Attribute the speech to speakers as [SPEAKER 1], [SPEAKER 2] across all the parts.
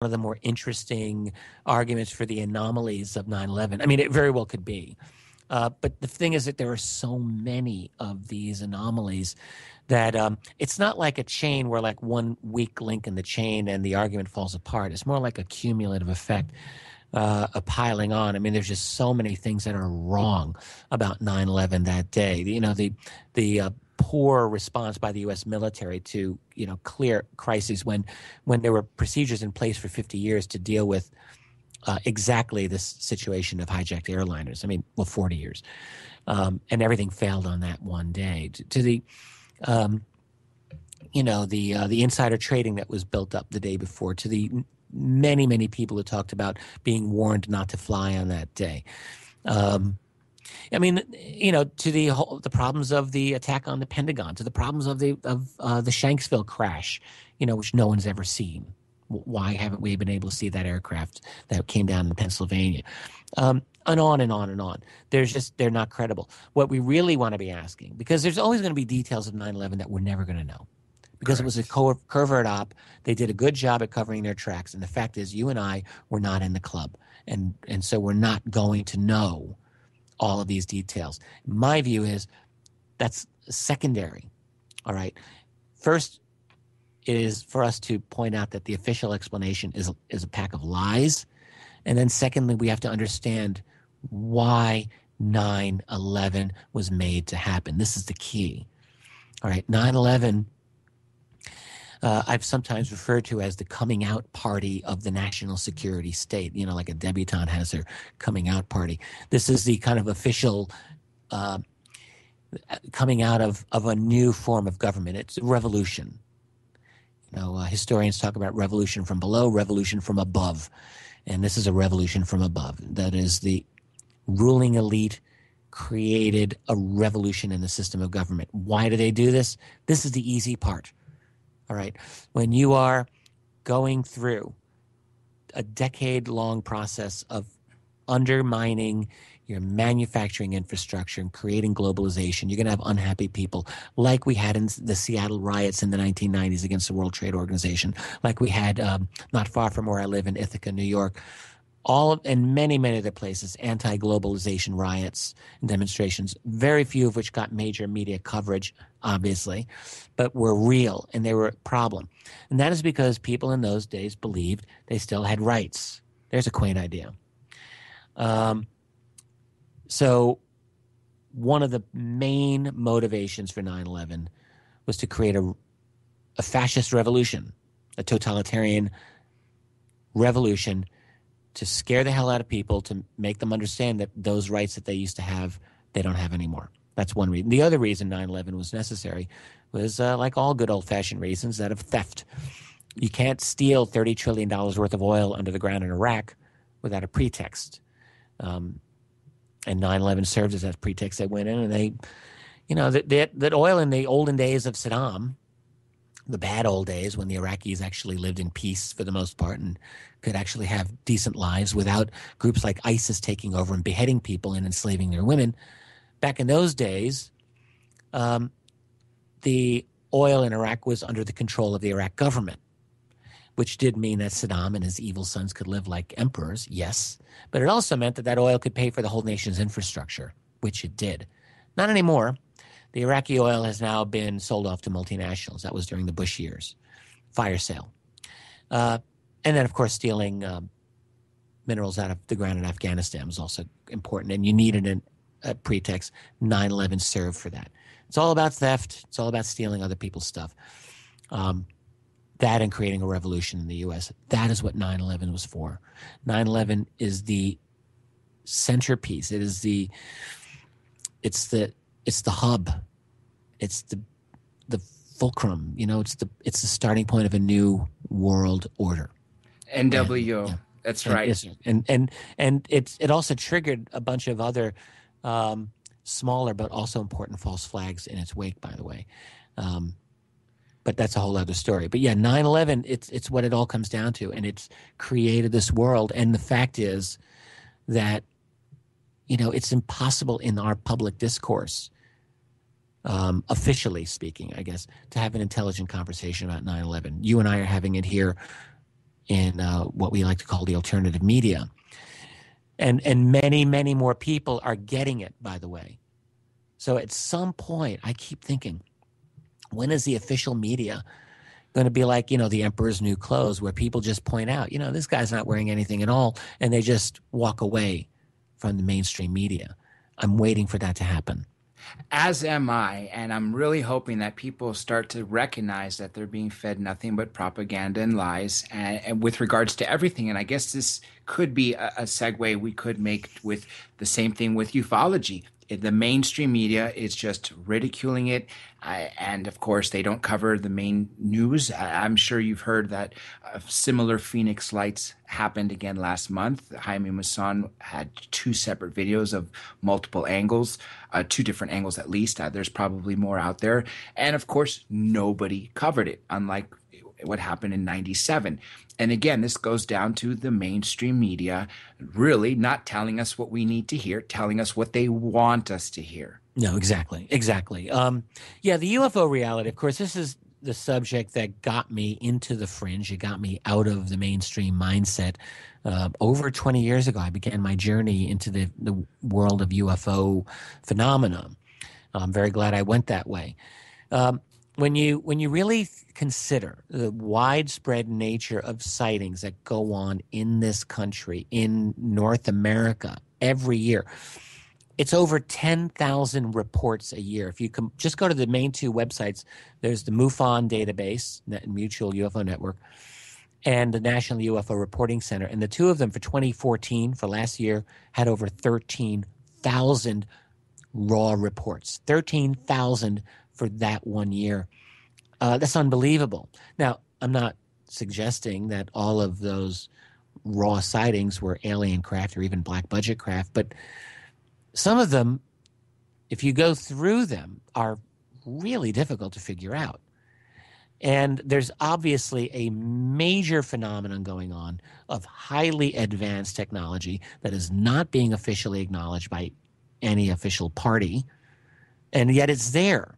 [SPEAKER 1] of the more interesting arguments for the anomalies of 9/11. I mean, it very well could be. But the thing is that there are so many of these anomalies that it's not like a chain where like one weak link in the chain and the argument falls apart. It's more like a cumulative effect, a piling on. I mean, there's just so many things that are wrong about 9/11 that day. You know, the poor response by the U.S. military to, you know, clear crises when there were procedures in place for 50 years to deal with exactly this situation of hijacked airliners. I mean, well, 40 years. And everything failed on that one day. To the, you know, the insider trading that was built up the day before, to the many, many people who talked about being warned not to fly on that day. I mean, you know, to the problems of the attack on the Pentagon, to the problems of the Shanksville crash, you know, which no one's ever seen. Why haven't we been able to see that aircraft that came down in Pennsylvania? And on and on and on. They're not credible. What we really want to be asking, because there's always going to be details of 9/11 that we're never going to know. Because Correct. It was a covert op. They did a good job at covering their tracks. And the fact is, you and I were not in the club. And so we're not going to know all of these details. My view is that's secondary. All right. First, it is for us to point out that the official explanation is a pack of lies. And then secondly, we have to understand why 9/11 was made to happen. This is the key. All right. 9/11, I've sometimes referred to as the coming out party of the national security state, you know, like a debutante has her coming out party. This is the kind of official coming out of a new form of government. It's a revolution. You know, historians talk about revolution from below, revolution from above. And this is a revolution from above. That is, the ruling elite created a revolution in the system of government. Why do they do this? This is the easy part. All right. When you are going through a decade-long process of undermining your manufacturing infrastructure and creating globalization, you're going to have unhappy people like we had in the Seattle riots in the 1990s against the World Trade Organization, like we had not far from where I live in Ithaca, New York, and many, many other places, anti-globalization riots and demonstrations, very few of which got major media coverage, obviously, but were real and they were a problem. And that is because people in those days believed they still had rights. There's a quaint idea. So one of the main motivations for 9/11 was to create a fascist revolution, a totalitarian revolution, to scare the hell out of people, to make them understand that those rights that they used to have, they don't have anymore. That's one reason. The other reason 9/11 was necessary was, like all good old-fashioned reasons, that of theft. You can't steal $30 trillion worth of oil under the ground in Iraq without a pretext. And 9/11 served as that pretext. They went in and they, you know, that oil in the olden days of Saddam, the bad old days when the Iraqis actually lived in peace for the most part and could actually have decent lives without groups like ISIS taking over and beheading people and enslaving their women. Back in those days, the oil in Iraq was under the control of the Iraq government, which did mean that Saddam and his evil sons could live like emperors, yes. But it also meant that oil could pay for the whole nation's infrastructure, which it did. Not anymore. The Iraqi oil has now been sold off to multinationals. That was during the Bush years. Fire sale. And then, of course, stealing minerals out of the ground in Afghanistan was also important. And you needed a pretext. 9/11 served for that. It's all about theft. It's all about stealing other people's stuff. That and creating a revolution in the U.S. That is what 9/11 was for. 9/11 is the centerpiece. It's the hub. It's the fulcrum. You know, it's the starting point of a new world order.
[SPEAKER 2] NWO. Yeah. That's right.
[SPEAKER 1] And it also triggered a bunch of other smaller but also important false flags in its wake, by the way. But that's a whole other story. But yeah, 9/11, it's what it all comes down to, and it's created this world. And the fact is that, you know, it's impossible in our public discourse, officially speaking, I guess, to have an intelligent conversation about 9/11. You and I are having it here in what we like to call the alternative media. And many, many more people are getting it, by the way. So at some point, I keep thinking, when is the official media going to be like, the emperor's new clothes, where people just point out, this guy's not wearing anything at all, and they just walk away from the mainstream media? I'm waiting for that to happen.
[SPEAKER 2] As am I, and I'm really hoping that people start to recognize that they're being fed nothing but propaganda and lies, and with regards to everything. And I guess this could be a segue we could make with the same thing with ufology. The mainstream media is just ridiculing it, and of course, they don't cover the main news. I'm sure you've heard that similar Phoenix Lights happened again last month. Jaime Maussan had two separate videos of multiple angles, two different angles at least. There's probably more out there. And of course, nobody covered it, unlike what happened in 97. And again, this goes down to the mainstream media really not telling us what we need to hear, telling us what they want us to hear.
[SPEAKER 1] No, exactly. Yeah, the UFO reality, of course, this is the subject that got me into the fringe. It got me out of the mainstream mindset. Over 20 years ago, I began my journey into the world of UFO phenomena. I'm very glad I went that way. When you really consider the widespread nature of sightings that go on in this country, in North America, every year, it's over 10,000 reports a year. If you just go to the main two websites, there's the MUFON database, Mutual UFO Network, and the National UFO Reporting Center. And the two of them for 2014, for last year, had over 13,000 raw reports. 13,000 for that 1 year. That's unbelievable. Now, I'm not suggesting that all of those raw sightings were alien craft or even black budget craft, but some of them, if you go through them, are really difficult to figure out. And there's obviously a major phenomenon going on of highly advanced technology that is not being officially acknowledged by any official party, and yet it's there.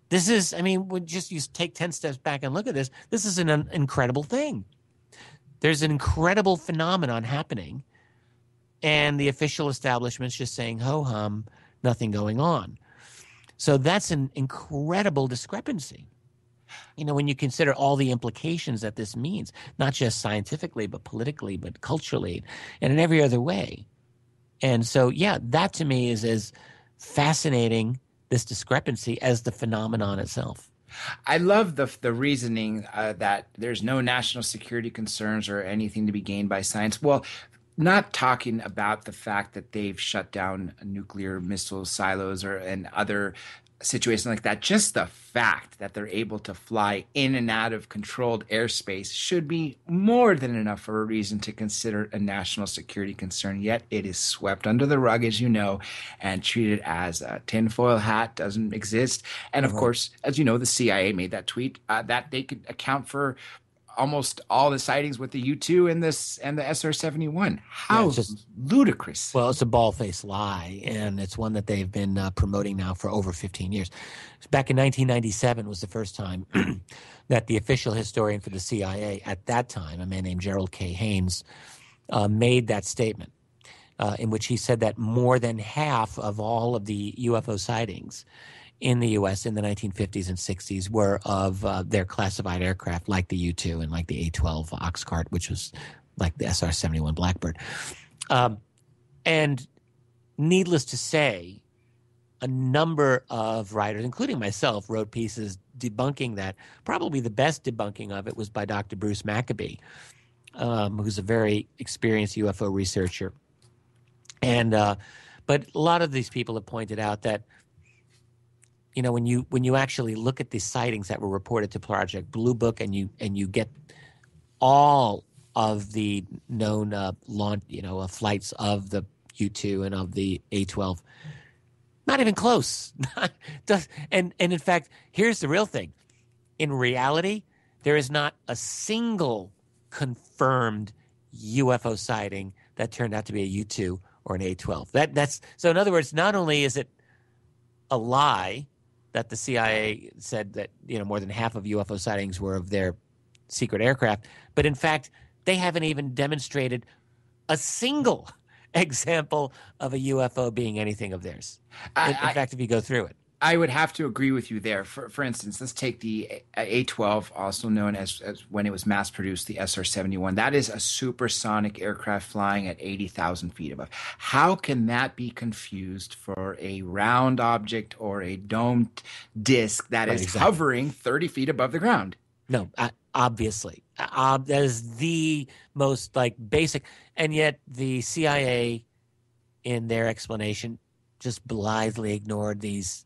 [SPEAKER 1] This is, you take 10 steps back and look at this. This is an incredible thing. There's an incredible phenomenon happening, and the official establishment's just saying, ho-hum, nothing going on. So that's an incredible discrepancy. When you consider all the implications that this means, not just scientifically, but politically, but culturally, and in every other way. And so, yeah, that to me is as fascinating, this discrepancy, as the phenomenon itself.
[SPEAKER 2] I love the reasoning that there's no national security concerns or anything to be gained by science. Well, not talking about the fact that they've shut down nuclear missile silos and other situations like that. Just the fact that they're able to fly in and out of controlled airspace should be more than enough for a reason to consider a national security concern. Yet it is swept under the rug, as you know, and treated as a tinfoil hat, doesn't exist. And of course, as you know, the CIA made that tweet that they could account for almost all the sightings with the U-2 and the SR-71. How just ludicrous.
[SPEAKER 1] Well, it's a bald-faced lie, and it's one that they've been promoting now for over 15 years. Back in 1997 was the first time that the official historian for the CIA at that time, a man named Gerald K. Haynes, made that statement in which he said that more than half of all of the UFO sightings in the U.S. in the 1950s and 60s were of their classified aircraft, like the U-2 and like the A-12 Oxcart, which was like the SR-71 Blackbird. And needless to say, a number of writers, including myself, wrote pieces debunking that. Probably the best debunking of it was by Dr. Bruce Maccabee, who's a very experienced UFO researcher. And but a lot of these people have pointed out that when you actually look at the sightings that were reported to Project Blue Book, and you get all of the known flights of the U-2 and of the A-12, not even close. And in fact, here's the real thing: in reality, there is not a single confirmed UFO sighting that turned out to be a U-2 or an A-12. That's so. In other words, not only is it a lie that the CIA said that more than half of UFO sightings were of their secret aircraft. But in fact, they haven't even demonstrated a single example of a UFO being anything of theirs. In
[SPEAKER 2] I,
[SPEAKER 1] fact, if you go through it,
[SPEAKER 2] I would have to agree with you there. For instance, let's take the A-12, also known as when it was mass produced, the SR-71. That is a supersonic aircraft flying at 80,000 feet above. How can that be confused for a round object or a domed disc that
[SPEAKER 1] right,
[SPEAKER 2] is
[SPEAKER 1] exactly.
[SPEAKER 2] hovering 30 feet above the ground?
[SPEAKER 1] No, obviously, that is the most like basic, and yet the CIA, in their explanation, just blithely ignored these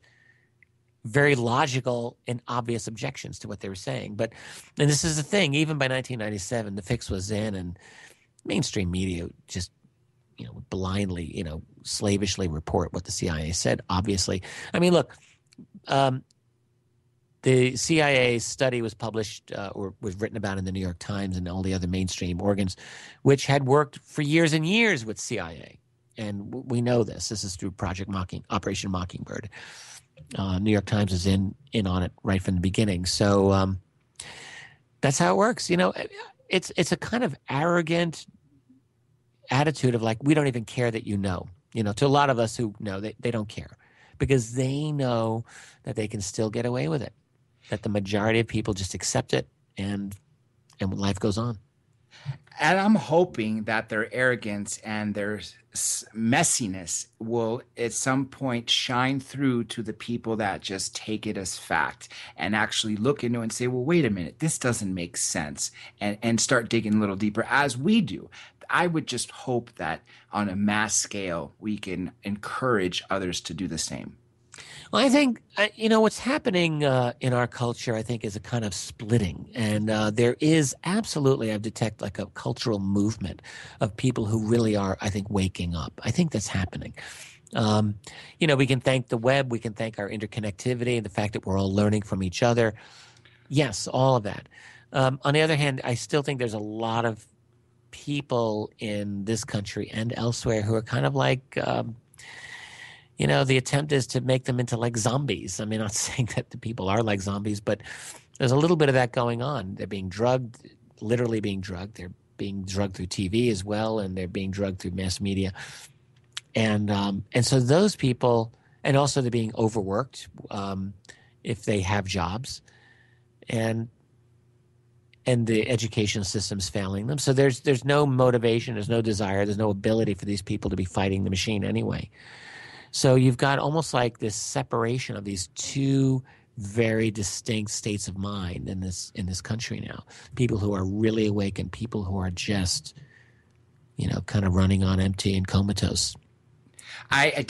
[SPEAKER 1] very logical and obvious objections to what they were saying. But, and this is the thing, even by 1997, the fix was in, and mainstream media just, blindly, slavishly report what the CIA said, obviously. I mean, look, um, the CIA study was published or was written about in the New York Times and all the other mainstream organs, which had worked for years and years with CIA. And we know this. This is through Operation Mockingbird. New York Times is in on it right from the beginning. So that's how it works. It's a kind of arrogant attitude of like, we don't even care that you know. To a lot of us who know, they don't care because they know that they can still get away with it, that the majority of people just accept it, and life goes on.
[SPEAKER 2] And I'm hoping that their arrogance and their messiness will at some point shine through to the people that just take it as fact and actually look into it and say, well, wait a minute, this doesn't make sense, and start digging a little deeper as we do. I would just hope that on a mass scale, we can encourage others to do the same.
[SPEAKER 1] Well, I think, what's happening in our culture, I think, is a kind of splitting. And there is absolutely, I detect like a cultural movement of people who really are, I think, waking up. I think that's happening. Um, we can thank the web, we can thank our interconnectivity and the fact that we're all learning from each other. Yes, all of that. On the other hand, I still think there's a lot of people in this country and elsewhere who are kind of like, the attempt is to make them into like zombies. I mean, not saying that the people are like zombies, but there's a little bit of that going on. They're being drugged, literally being drugged. They're being drugged through TV as well, and they're being drugged through mass media. And so those people, and also they're being overworked if they have jobs, and the education system's failing them. So there's no motivation, there's no desire, there's no ability for these people to be fighting the machine anyway. So you've got almost like this separation of these two very distinct states of mind in this country now. People who are really awake and people who are just, kind of running on empty and comatose.
[SPEAKER 2] I